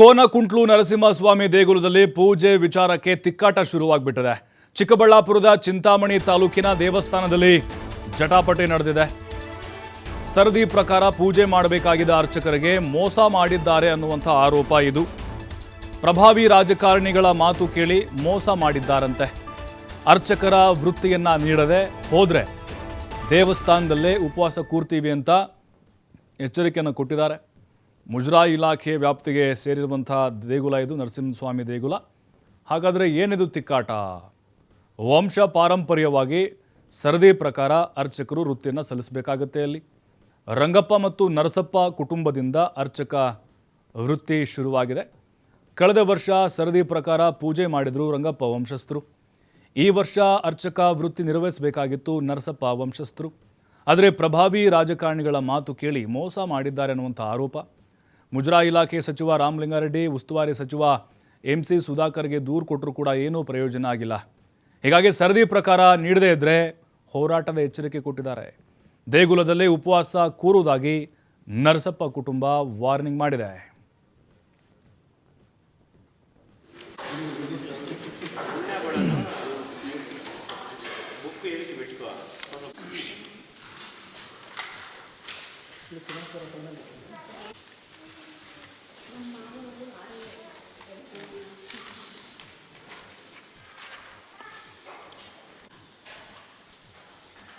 ಕೋನಕುಂಟ್ಲು ನರಸಿಂಹಸ್ವಾಮಿ ದೇಗುಲದಲ್ಲಿ ಪೂಜೆ ವಿಚಾರಕ್ಕೆ ತಿಕ್ಕಾಟ ಶುರುವಾಗ್ಬಿಟ್ಟಿದೆ. ಚಿಕ್ಕಬಳ್ಳಾಪುರದ ಚಿಂತಾಮಣಿ ತಾಲೂಕಿನ ದೇವಸ್ಥಾನದಲ್ಲಿ ಜಟಾಪಟಿ ನಡೆದಿದೆ. ಸರದಿ ಪ್ರಕಾರ ಪೂಜೆ ಮಾಡಬೇಕಾಗಿದ್ದ ಅರ್ಚಕರಿಗೆ ಮೋಸ ಮಾಡಿದ್ದಾರೆ ಅನ್ನುವಂಥ ಆರೋಪ ಇದು. ಪ್ರಭಾವಿ ರಾಜಕಾರಣಿಗಳ ಮಾತು ಕೇಳಿ ಮೋಸ ಮಾಡಿದ್ದಾರಂತೆ. ಅರ್ಚಕರ ವೃತ್ತಿಯನ್ನ ನೀಡದೆ ಹೋದ್ರೆ ದೇವಸ್ಥಾನದಲ್ಲೇ ಉಪವಾಸ ಕೂರ್ತೀವಿ ಅಂತ ಎಚ್ಚರಿಕೆಯನ್ನು ಕೊಟ್ಟಿದ್ದಾರೆ. ಮುಜರಾಯಿ ಇಲಾಖೆ ವ್ಯಾಪ್ತಿಗೆ ಸೇರಿರುವಂಥ ದೇಗುಲ ಇದು, ನರಸಿಂಹಸ್ವಾಮಿ ದೇಗುಲ. ಹಾಗಾದರೆ ಏನಿದು ತಿಕ್ಕಾಟ? ವಂಶ ಪಾರಂಪರ್ಯವಾಗಿ ಸರದಿ ಪ್ರಕಾರ ಅರ್ಚಕರು ವೃತ್ತಿಯನ್ನು ಸಲ್ಲಿಸಬೇಕಾಗತ್ತೆ. ಅಲ್ಲಿ ರಂಗಪ್ಪ ಮತ್ತು ನರಸಪ್ಪ ಕುಟುಂಬದಿಂದ ಅರ್ಚಕ ವೃತ್ತಿ ಶುರುವಾಗಿದೆ. ಕಳೆದ ವರ್ಷ ಸರದಿ ಪ್ರಕಾರ ಪೂಜೆ ಮಾಡಿದರು ರಂಗಪ್ಪ ವಂಶಸ್ಥರು. ಈ ವರ್ಷ ಅರ್ಚಕ ವೃತ್ತಿ ನಿರ್ವಹಿಸಬೇಕಾಗಿತ್ತು ನರಸಪ್ಪ ವಂಶಸ್ಥರು. ಆದರೆ ಪ್ರಭಾವಿ ರಾಜಕಾರಣಿಗಳ ಮಾತು ಕೇಳಿ ಮೋಸ ಮಾಡಿದ್ದಾರೆ ಅನ್ನುವಂಥ ಆರೋಪ. ಮುಜರಾಯಿ ಇಲಾಖೆ ಸಚಿವ ರಾಮಲಿಂಗಾರೆಡ್ಡಿ, ಉಸ್ತುವಾರಿ ಸಚಿವ MC ಸುಧಾಕರ್ಗೆ ದೂರು ಕೊಟ್ಟರೂ ಕೂಡ ಏನೂ ಪ್ರಯೋಜನ ಆಗಿಲ್ಲ. ಹೀಗಾಗಿ ಸರದಿ ಪ್ರಕಾರ ನೀಡದೇ ಇದ್ದರೆ ಹೋರಾಟದ ಎಚ್ಚರಿಕೆ ಕೊಟ್ಟಿದ್ದಾರೆ. ದೇಗುಲದಲ್ಲೇ ಉಪವಾಸ ಕೂರುವುದಾಗಿ ನರಸಪ್ಪ ಕುಟುಂಬ ವಾರ್ನಿಂಗ್ ಮಾಡಿದೆ.